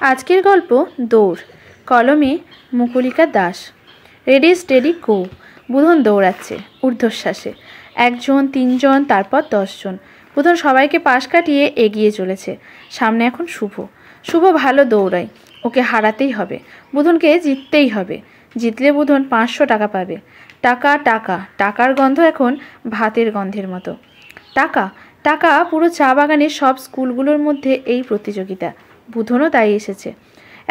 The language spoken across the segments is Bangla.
আজকের গল্প দৌড়। কলমে Mukulika Das. Ready steady go. Budhan দৌড়াচ্ছে ঊর্ধ্বশ্বাসে। 1 জন, 3 জন, তারপর 10 জন। বুধন সবাইকে পাশ কাটিয়ে এগিয়ে চলেছে। সামনে এখন শুভ। শুভ ভালো দৌড়ায়, ওকে হারাতেই হবে। বুধনকে জিততেই হবে। জিতলে বুধন 500 টাকা পাবে। টাকা টাকা, টাকার গন্ধ এখন ভাতের গন্ধের মতো। টাকা টাকা, পুরো চা বাগানের সব স্কুলগুলোর মধ্যে এই প্রতিযোগিতা। বুধনও তাই এসেছে।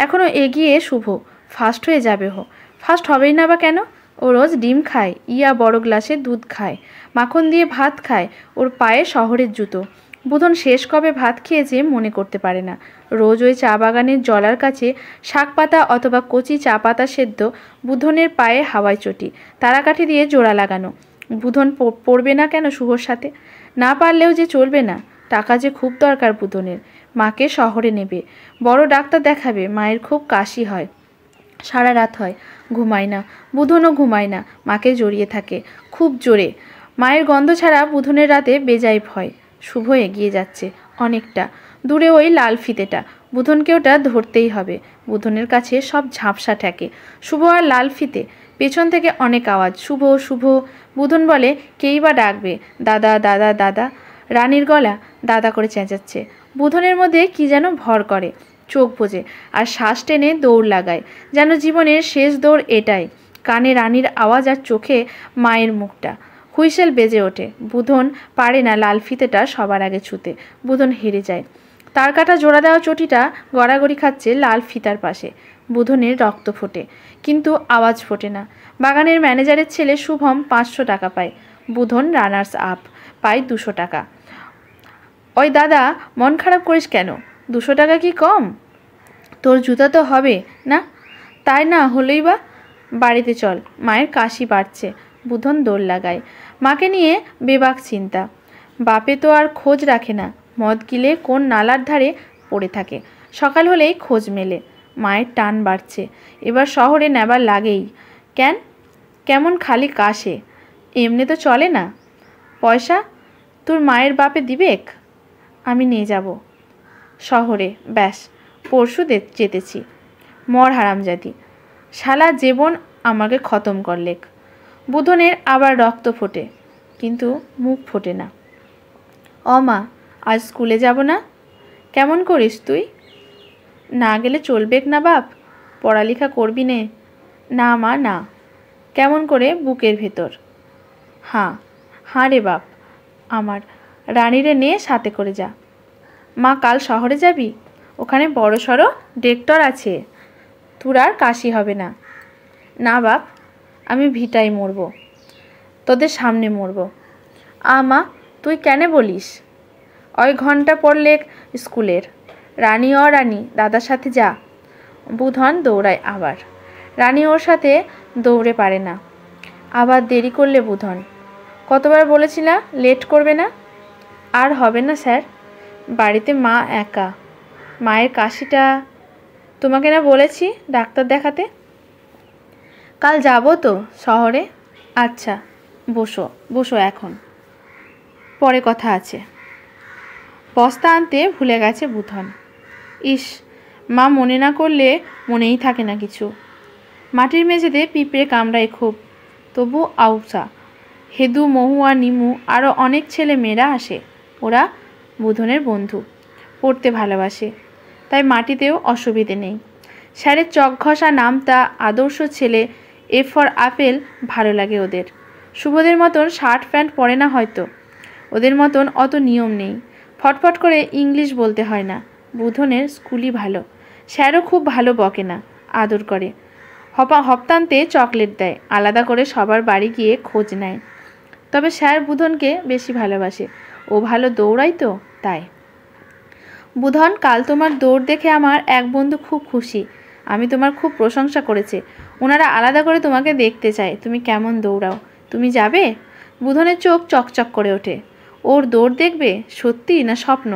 এখনও এগিয়ে শুভ। ফার্স্ট হয়ে যাবে ও। ফার্স্ট হবেই না বা কেন? ও রোজ ডিম খায়, ইয়া বড় গ্লাসে দুধ খায়, মাখন দিয়ে ভাত খায়, ওর পায়ে শহরের জুতো। বুধন শেষ কবে ভাত খেয়েছে মনে করতে পারে না। রোজ ওই চা বাগানের জলার কাছে শাক পাতা অথবা কচি চা পাতা সেদ্ধ, বুধনের পায়ে হাওয়ায় চটি, তারাকাঠি দিয়ে জোড়া লাগানো। বুধন পড়বে না কেন শুভর সাথে? না পারলেও যে চলবে না। টাকা যে খুব দরকার বুধনের। মাকে শহরে নেবে, বড় ডাক্তার দেখাবে। মায়ের খুব কাশি হয়, সারা রাত হয়, ঘুমায় না। বুধনও ঘুমায় না, মাকে জড়িয়ে থাকে খুব জোরে। মায়ের গন্ধ ছাড়া বুধনের রাতে বেজায় ভয়। শুভ এগিয়ে যাচ্ছে অনেকটা দূরে, ওই লাল ফিতেটা। বুধনকে ওটা ধরতেই হবে। বুধনের কাছে সব ঝাপসা ঠেকে। শুভ আর লাল ফিতে। পেছন থেকে অনেক আওয়াজ, শুভ শুভ। বুধন বলে, কেই বা ডাকবে? দাদা দাদা দাদা। রানীর গলা দাদা করে চেঁচাচ্ছে। বুধনের মধ্যে কি যেন ভর করে, চোখ বোঝে আর শ্বাস টেনে দৌড় লাগায়, যেন জীবনের শেষ দৌড় এটাই। কানে রানীর আওয়াজ আর চোখে মায়ের মুখটা। হুইসেল বেজে ওঠে। বুধন পারে না লাল ফিতেটা সবার আগে ছুতে। বুধন হেরে যায়। তার কাটা জোড়া দেওয়া চটিটা গড়াগড়ি খাচ্ছে লাল ফিতার পাশে। বুধনের রক্ত ফোটে, কিন্তু আওয়াজ ফোটে না। বাগানের ম্যানেজারের ছেলে শুভম 500 টাকা পায়। বুধন রানার্স আপ, পায় 200 টাকা। ওই দাদা, মন খারাপ করিস কেন? 200 টাকা কি কম? তোর জুতা তো হবে না? তাই না হলেই বা। বাড়িতে চল, মায়ের কাশি বাড়ছে। বুধন দৌড় লাগায়। মাকে নিয়ে বেবাক চিন্তা। বাপে তো আর খোঁজ রাখে না, মদ গিলে কোন নালার ধারে পড়ে থাকে। সকাল হলেই খোঁজ মেলে। মায়ের টান বাড়ছে, এবার শহরে নেবার লাগেই। কেমন খালি কাশে, এমনি তো চলে না। পয়সা তোর মায়ের বাপে দিবেক? আমি নিয়ে যাব শহরে, ব্যাস পরশু যেতেছি। মর হারামজাদি, শালা জীবন আমাকে খতম করলেক। বুধনের আবার রক্ত ফোটে, কিন্তু মুখ ফোটে না। মা, আজ স্কুলে যাব না? কেমন করিস তুই? না গেলে চলবেক না বাপ? পড়ালেখা করবি নে? না মা না। কেমন করে বুকের ভেতর? হাঁ হাঁ রে বাপ আমার, রানীরে নিয়ে সাথে করে যা। মা, কাল শহরে যাবি? ওখানে বড় সড়ো ডেক্টর আছে, তোর আর কাশি হবে না। না বাপ, আমি ভিটাই মরব, তোদের সামনে মরব। মা, তুই কেন বলিস? ওই ঘন্টা পড়লে স্কুলের। রানী রানী দাদার সাথে যা। বুধন দৌড়ায় আবার। রানী ওর সাথে দৌড়ে পারে না। আবার দেরি করলে বুধন। কতবার বলেছি না লেট করবে না? আর হবে না স্যার, বাড়িতে মা একা। মায়ের কাশিটা তোমাকে না বলেছি ডাক্তার দেখাতে? কাল যাব তো শহরে। আচ্ছা, বসো বসো, এখন পরে কথা আছে। বস্তা আনতে ভুলে গেছে বুধন। ইস, মা মনে না করলে মনেই থাকে না কিছু। মাটির মেঝেতে পিঁপড়ে কামড়ায় খুব, তবু আউসা। হেদু, মহুয়া, নিমু আরও অনেক ছেলে মেয়েরা আসে। ওরা বুধনের বন্ধু, পড়তে ভালোবাসে, তাই মাটিতেও অসুবিধে নেই। স্যারের চক ঘষা নামতা আদর্শ ছেলে, এ ফর আপেল ভালো লাগে ওদের। শুভদের মতন শার্ট প্যান্ট পরে না হয়তো, ওদের মতন অত নিয়ম নেই। ফটফট করে ইংলিশ বলতে হয় না। বুধনের স্কুলই ভালো, স্যারও খুব ভালো বকে না, আদর করে। হপ্তান্তে চকলেট দেয়, আলাদা করে সবার বাড়ি গিয়ে খোঁজ নেয়। তবে স্যার বুধনকে বেশি ভালোবাসে, ও ভালো দৌড়ায় তো তাই। বুধন, কাল তোমার দৌড় দেখে আমার এক বন্ধু খুব খুশি। আমি তোমার খুব প্রশংসা করেছে। ওনারা আলাদা করে তোমাকে দেখতে চায় তুমি কেমন দৌড়াও। তুমি যাবে? বুধনের চোখ চকচক করে ওঠে। ওর দৌড় দেখবে? সত্যি না স্বপ্ন?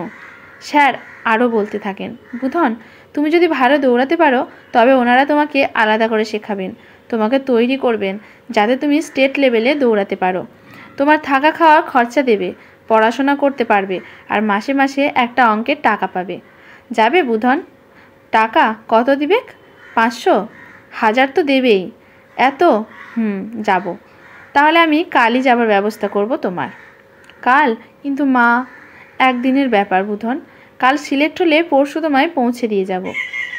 স্যার আরও বলতে থাকেন, বুধন, তুমি যদি ভালো দৌড়াতে পারো তবে ওনারা তোমাকে আলাদা করে শেখাবেন, তোমাকে তৈরি করবেন যাতে তুমি স্টেট লেভেলে দৌড়াতে পারো। তোমার থাকা খাওয়ার খরচা দেবে, পড়াশোনা করতে পারবে, আর মাসে মাসে একটা অঙ্কের টাকা পাবে। যাবে বুধন? টাকা কত দিবে? 500? 1000 তো দেবেই। এত? যাব। তাহলে আমি কালই যাবার ব্যবস্থা করব তোমার। কাল? কিন্তু মা, একদিনের ব্যাপার বুধন। কাল সিলেক্ট হলে পরশু তোমায় পৌঁছে দিয়ে যাব।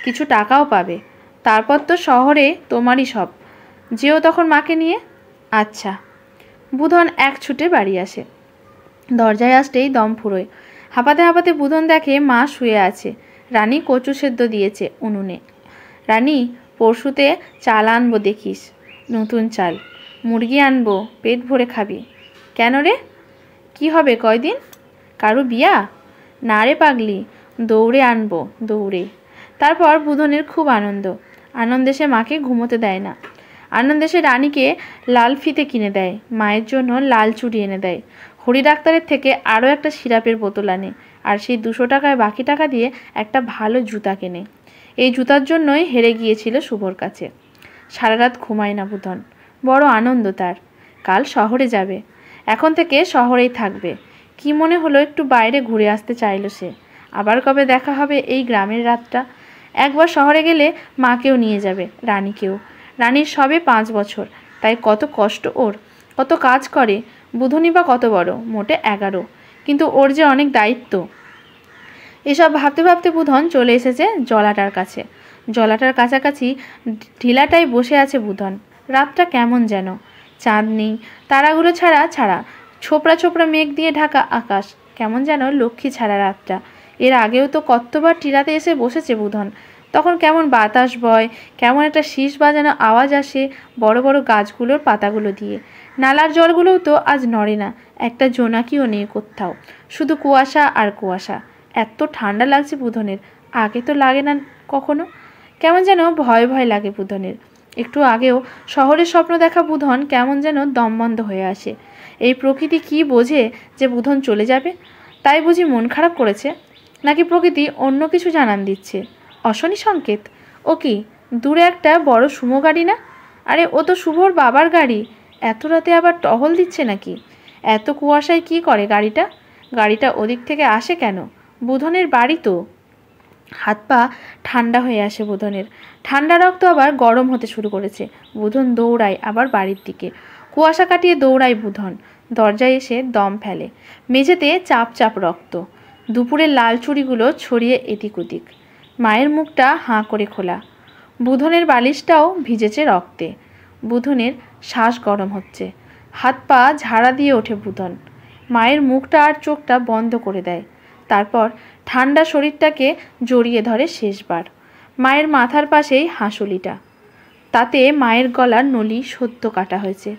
কিছু টাকাও পাবে। তারপর তো শহরে তোমারই সব। যেও তখন মাকে নিয়ে। আচ্ছা। বুধন এক ছুটে বাড়ি আসে। দরজায় আসতেই দম ফুরোয়। হাঁপাতে হাঁপাতে বুধন দেখে মা শুয়ে আছে। রানী কচু সেদ্ধ দিয়েছে উনুনে। রানী, পরশুতে চাল আনবো দেখিস, নতুন চাল। মুরগি আনবো, পেট ভরে খাবি। কেন রে? কি হবে কয়দিন? কারো বিয়া? না রে পাগলি, দৌড়ে আনবো, দৌড়ে। তারপর বুধনের খুব আনন্দ। আনন্দে সে মাকে ঘুমোতে দেয় না। আনন্দে সে রানীকে লাল ফিতে কিনে দেয়, মায়ের জন্য লাল চুড়ি এনে দেয়, হরি ডাক্তারের থেকে আরও একটা সিরাপের বোতল আনে, আর সেই 200 টাকায় বাকি টাকা দিয়ে একটা ভালো জুতা কেনে। এই জুতার জন্যই হেরে গিয়েছিল শুভর কাছে। সারা রাত ঘুমায় না বুধন। বড় আনন্দ তার। কাল শহরে যাবে। এখন থেকে শহরেই থাকবে। কি মনে হলো একটু বাইরে ঘুরে আসতে চাইল সে। আবার কবে দেখা হবে এই গ্রামের রাতটা? একবার শহরে গেলে মাকেও নিয়ে যাবে, রানীকেও। রানীর সবে 5 বছর, তাই কত কষ্ট ওর, কত কাজ করে। বুধনই বা কত বড়? মোটে 11। কিন্তু ওর যে অনেক দায়িত্ব। এসব ভাবতে ভাবতে বুধন চলে এসেছে জলাটার কাছে। জলাটার কাছাকাছি ঢিলাটায় বসে আছে বুধন। রাতটা কেমন যেন। চাঁদ নেই, তারাগুলো ছাড়া ছোপড়া ছোপড়া মেঘ দিয়ে ঢাকা আকাশ। কেমন যেন লক্ষ্মী ছাড়া রাতটা। এর আগেও তো কতবার টিলাতে এসে বসেছে বুধন। তখন কেমন বাতাস বয়, কেমন একটা শীষ বাজানো আওয়াজ আসে বড় বড় গাছগুলোর পাতাগুলো দিয়ে। নালার জলগুলোও তো আজ নড়ে না, একটা জোনাকিও নেই কোথাও, শুধু কুয়াশা আর কুয়াশা। এত ঠান্ডা লাগছে বুধনের, আগে তো লাগে না কখনো। কেমন যেন ভয় ভয় লাগে বুধনের। একটু আগেও শহরের স্বপ্ন দেখা বুধন কেমন যেন দমবন্ধ হয়ে আসে। এই প্রকৃতি কি বোঝে যে বুধন চলে যাবে? তাই বুঝি মন খারাপ করেছে? নাকি প্রকৃতি অন্য কিছু জানান দিচ্ছে? অশনি সংকেত? ও কি দূরে একটা বড় সুমো গাড়ি না? আরে ও তো শুভর বাবার গাড়ি। এত রাতে আবার টহল দিচ্ছে নাকি? এত কুয়াশায় কি করে গাড়িটা? গাড়িটা ওদিক থেকে আসে কেন? বুধনের বাড়ি তো। হাত পা ঠান্ডা হয়ে আসে বুধনের। ঠান্ডা রক্ত আবার গরম হতে শুরু করেছে। বুধন দৌড়ায় আবার বাড়ির দিকে। কুয়াশা কাটিয়ে দৌড়ায় বুধন। দরজায় এসে দম ফেলে। মেঝেতে চাপ চাপ রক্ত। দুপুরের লাল চুড়িগুলো ছড়িয়ে এদিক ওদিক। মায়ের মুখটা হাঁ করে খোলা। বুধনের বালিশটাও ভিজেছে রক্তে। বুধনের শ্বাস গরম হচ্ছে। হাত পা ঝাড়া দিয়ে ওঠে বুধন। মায়ের মুখটা আর চোখটা বন্ধ করে দেয়। তারপর ঠান্ডা শরীরটাকে জড়িয়ে ধরে শেষবার। মায়ের মাথার পাশেই হাঁসুলিটা। তাতে মায়ের গলার নলি সদ্য কাটা হয়েছে।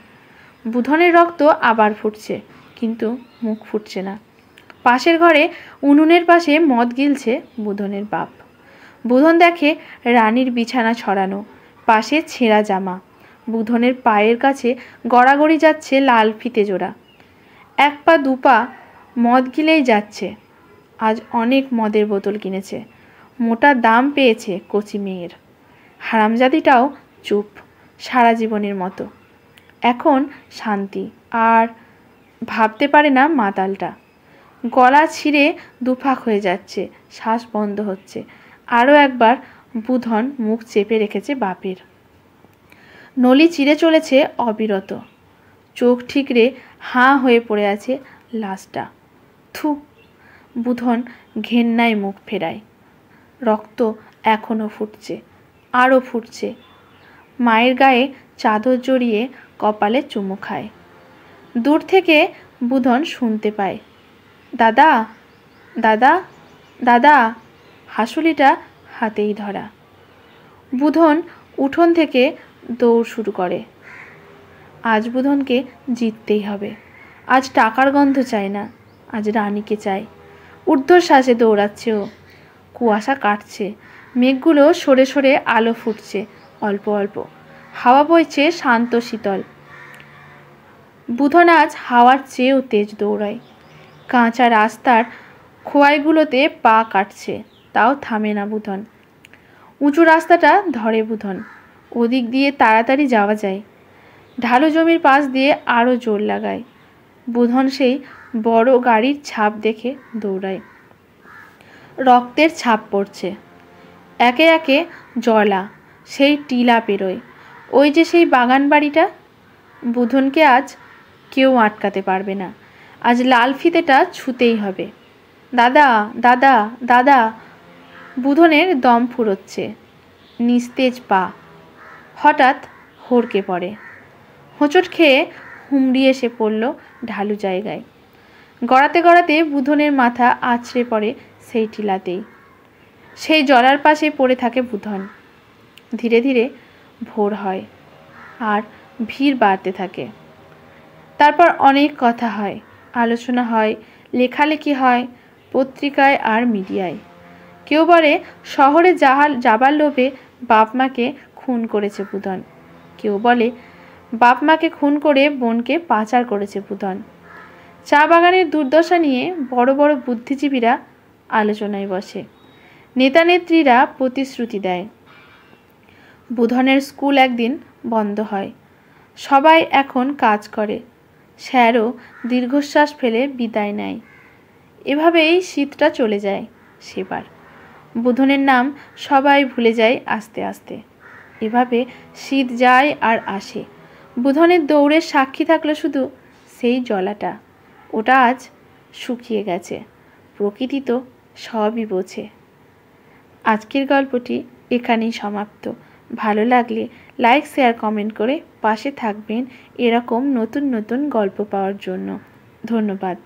বুধনের রক্ত আবার ফুটছে, কিন্তু মুখ ফুটছে না। পাশের ঘরে উনুনের পাশে মদ গিলছে বুধনের বাপ। বুধন দেখে রানীর বিছানা ছড়ানো, পাশে ছেঁড়া জামা। বুধনের পায়ের কাছে গড়াগড়ি যাচ্ছে লাল ফিতে জোড়া। 1 পা 2 পা মদ গিলেই যাচ্ছে। আজ অনেক মদের বোতল কিনেছে। মোটা দাম পেয়েছে কচি মেয়ের। হারামজাদিটাও চুপ, সারা জীবনের মতো। এখন শান্তি। আর ভাবতে পারে না মাতালটা। গলা ছিঁড়ে দুফাক হয়ে যাচ্ছে, শ্বাস বন্ধ হচ্ছে। আরও একবার বুধন মুখ চেপে রেখেছে বাপের। নলি চিরে চলেছে অবিরত। চোখ ঠিকরে হাঁ হয়ে পড়ে আছে লাশটা। থু! বুধন ঘেন্নায় মুখ ফেরায়। রক্ত এখনো ফুটছে, আরও ফুটছে। মায়ের গায়ে চাদর জড়িয়ে কপালে চুমু খায়। দূর থেকে বুধন শুনতে পায়, দাদা, দাদা, দাদা। হাঁসুলিটা হাতেই ধরা। বুধন উঠোন থেকে দৌড় শুরু করে। আজ বুধনকে জিততেই হবে। আজ টাকার গন্ধ চায় না, আজ রানীকে চায়। ঊর্ধ্বশ্বাসে দৌড়াচ্ছে ও। কুয়াশা কাটছে, মেঘগুলো সরে সরে আলো ফুটছে অল্প অল্প। হাওয়া বইছে শান্ত শীতল। বুধন আজ হাওয়ার চেয়েও তেজ দৌড়ায়। কাঁচা রাস্তার খোয়াইগুলোতে পা কাটছে, তাও থামে না বুধন। উঁচু রাস্তাটা ধরে বুধন। ওদিক দিয়ে তাড়াতাড়ি যাওয়া যায়। ঢালু জমির পাশ দিয়ে আরও জোর লাগায়। বুধন সেই বড় গাড়ির ছাপ দেখে দৌড়ায়। রক্তের ছাপ পড়ছে। একে একে জলা সেই টিলা পেরোয়। ওই যে সেই বাগান বাড়িটা। বুধনকে আজ কেউ আটকাতে পারবে না। আজ লাল ফিতেটা ছুঁতেই হবে। দাদা, দাদা, দাদা। বুধনের দম ফুরোচ্ছে, নিস্তেজ পা। হঠাৎ হড়কে পড়ে। হোঁচট খেয়ে হুমড়ি এসে পড়ল ঢালু জায়গায়। গড়াতে গড়াতে বুধনের মাথা আছড়ে পড়ে সেই টিলাতেই। সেই জলার পাশে পড়ে থাকে বুধন। ধীরে ধীরে ভোর হয় আর ভিড় বাড়তে থাকে। তারপর অনেক কথা হয়, আলোচনা হয়, লেখালেখি হয় পত্রিকায় আর মিডিয়ায়। কেউ বলে শহরে যাবার লোভে বাপ মাকে খুন করেছে বুধন। কেউ বলে বাপ মাকে খুন করে বোনকে পাচার করেছে বুধন। চা বাগানের দুর্দশা নিয়ে বড় বড় বুদ্ধিজীবীরা আলোচনায় বসে। নেতা নেত্রীরা প্রতিশ্রুতি দেয়। বুধনের স্কুল একদিন বন্ধ হয়। সবাই এখন কাজ করে। স্যারও দীর্ঘশ্বাস ফেলে বিদায় নেয়। এভাবেই শীতটা চলে যায় সেবার। বুধনের নাম সবাই ভুলে যায় আস্তে আস্তে। এভাবে শীত যায় আর আসে। বুধনের দৌড়ের সাক্ষী থাকলো শুধু সেই জলাটা। ওটা আজ শুকিয়ে গেছে। প্রকৃতি তো সবই বোঝে। আজকের গল্পটি এখানেই সমাপ্ত। ভালো লাগলে লাইক, শেয়ার, কমেন্ট করে পাশে থাকবেন এরকম নতুন নতুন গল্প পাওয়ার জন্য। ধন্যবাদ।